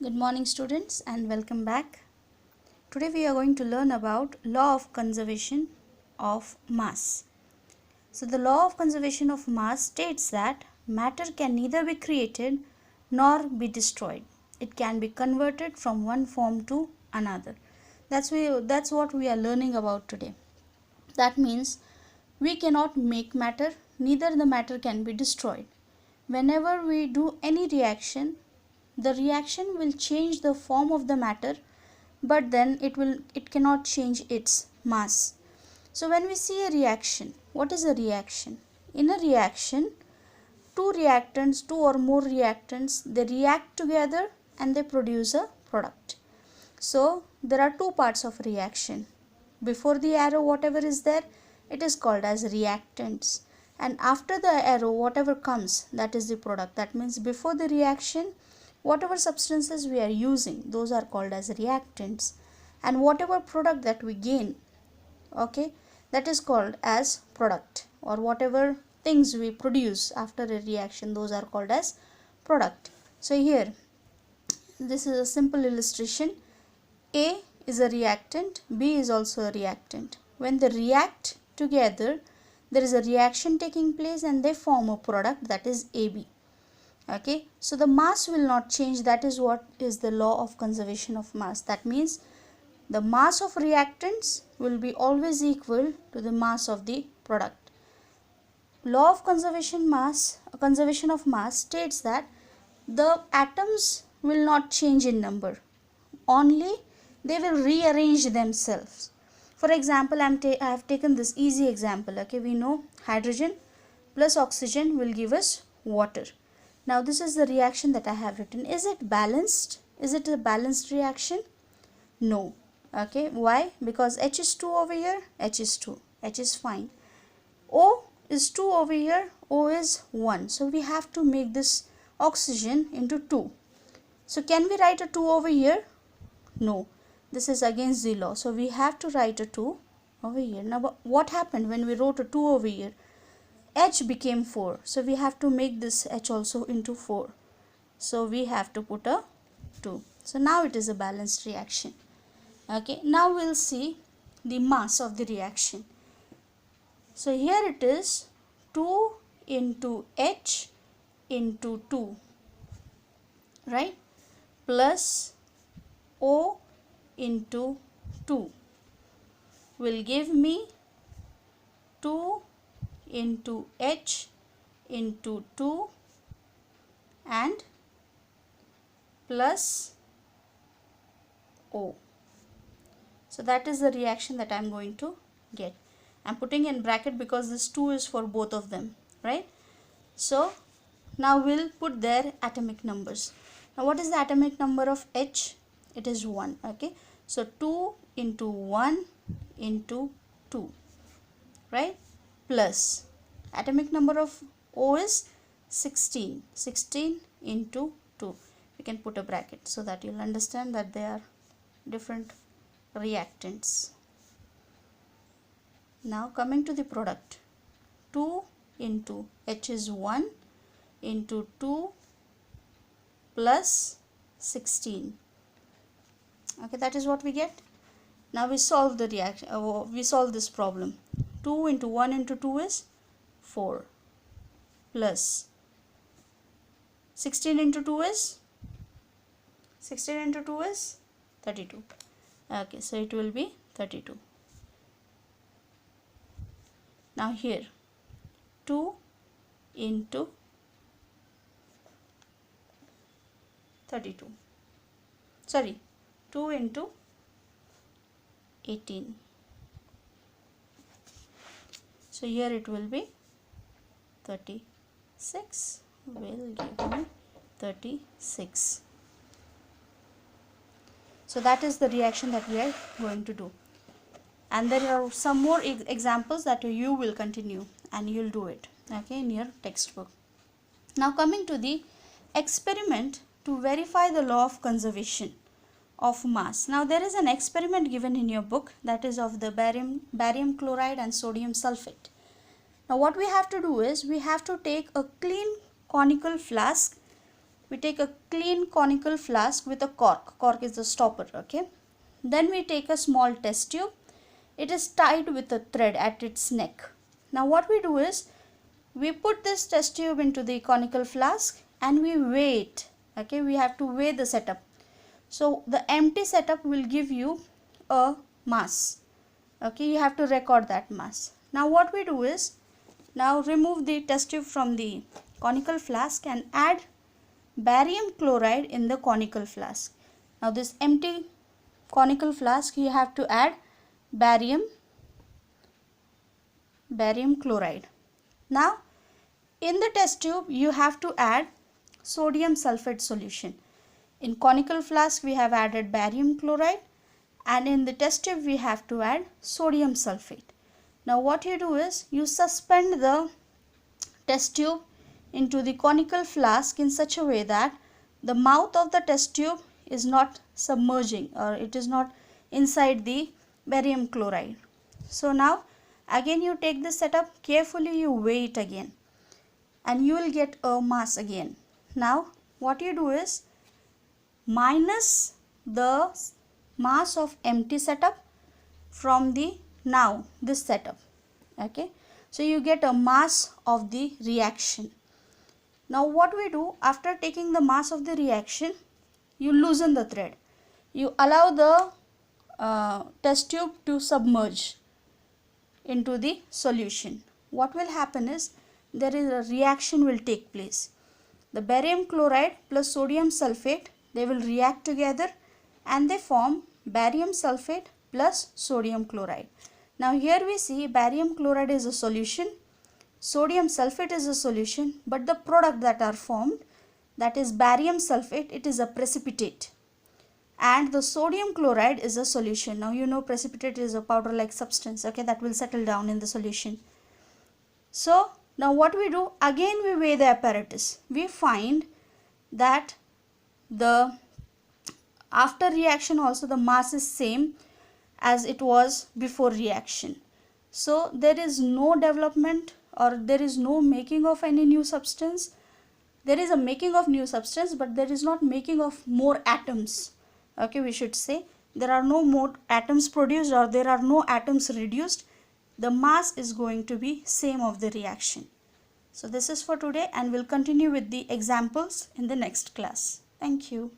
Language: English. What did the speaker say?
Good morning students and welcome back. Today we are going to learn about law of conservation of mass. So the law of conservation of mass states that matter can neither be created nor be destroyed. It can be converted from one form to another. That's what we are learning about today. That means we cannot make matter, neither the matter can be destroyed. Whenever we do any reaction, the reaction will change the form of the matter, but then it cannot change its mass. So when we see a reaction, what is a reaction? In a reaction, two or more reactants, they react together and they produce a product. So there are two parts of reaction. Before the arrow, whatever is there, it is called as reactants, and after the arrow, whatever comes, that is the product. That means before the reaction, whatever substances we are using, those are called as reactants, and whatever product that we gain, okay, that is called as product. Or whatever things we produce after a reaction, those are called as product. So here this is a simple illustration. A is a reactant, B is also a reactant. When they react together, there is a reaction taking place and they form a product, that is AB. Okay, so the mass will not change. That is what is the law of conservation of mass. That means the mass of reactants will be always equal to the mass of the product. Law of conservation of mass states that the atoms will not change in number, only they will rearrange themselves. For example, I have taken this easy example. Okay, we know hydrogen plus oxygen will give us water. Now this is the reaction that I have written. Is it balanced? Is it a balanced reaction? No. Okay, why? Because H is 2 over here, H is 2, H is fine. O is 2 over here, O is 1. So we have to make this oxygen into 2. So can we write a 2 over here? No. This is against the law. So we have to write a 2 over here. Now what happened when we wrote a 2 over here? H became 4. So we have to make this H also into 4. So we have to put a 2. So now it is a balanced reaction. Okay, now we'll see the mass of the reaction. So here it is 2 into H into 2, right, plus O into 2 will give me 2 into H into 2 and plus O. So that is the reaction that I am going to get. I am putting in bracket because this 2 is for both of them, right? So now we'll put their atomic numbers. Now what is the atomic number of H? It is 1. Okay, so 2 into 1 into 2, right, plus atomic number of O is 16. 16 into 2. We can put a bracket so that you'll understand that they are different reactants. Now coming to the product, 2 into H is 1 into 2 plus 16. Okay, that is what we get. Now we solve the reaction. We solve this problem. 2 into 1 into 2 is 4 plus 16 into 2 is 32. Okay, so it will be 32. Now here 2 into 32, sorry, 2 into 18. So here it will be 36, will give me 36. So that is the reaction that we are going to do. And there are some more examples that you will continue and you'll do it, okay, in your textbook. Now coming to the experiment to verify the law of conservation of mass. Now there is an experiment given in your book, that is of the barium chloride and sodium sulfate. Now what we have to do is we have to take a clean conical flask we take a clean conical flask with a cork. Cork is the stopper, okay. Then we take a small test tube. It is tied with a thread at its neck. Now what we do is, we put this test tube into the conical flask and we weigh it, okay. We have to weigh the setup. So the empty setup will give you a mass, okay. You have to record that mass. Now what we do is, now remove the test tube from the conical flask and add barium chloride in the conical flask. Now this empty conical flask, you have to add barium chloride. Now in the test tube you have to add sodium sulfate solution. In conical flask we have added barium chloride, and in the test tube we have to add sodium sulfate. Now what you do is, you suspend the test tube into the conical flask in such a way that the mouth of the test tube is not submerging, or it is not inside the barium chloride. So now again you take this setup, carefully you weigh it again, and you will get a mass again. Now what you do is, minus the mass of empty setup from the this setup, okay. So you get a mass of the reaction. Now what we do, after taking the mass of the reaction, you loosen the thread. You allow the test tube to submerge into the solution. What will happen is, there is a reaction will take place. The barium chloride plus sodium sulfate, they will react together and they form barium sulfate plus sodium chloride. Now here we see barium chloride is a solution, sodium sulfate is a solution, but the product that are formed, that is barium sulfate, it is a precipitate, and the sodium chloride is a solution. Now you know precipitate is a powder like substance, okay, that will settle down in the solution. So now what we do, again we weigh the apparatus. We find that the after reaction also the mass is same as it was before reaction. So there is no development, or there is no making of any new substance. There is a making of new substance, but there is not making of more atoms, okay. We should say there are no more atoms produced, or there are no atoms reduced. The mass is going to be same of the reaction. So this is for today, and we'll continue with the examples in the next class. Thank you.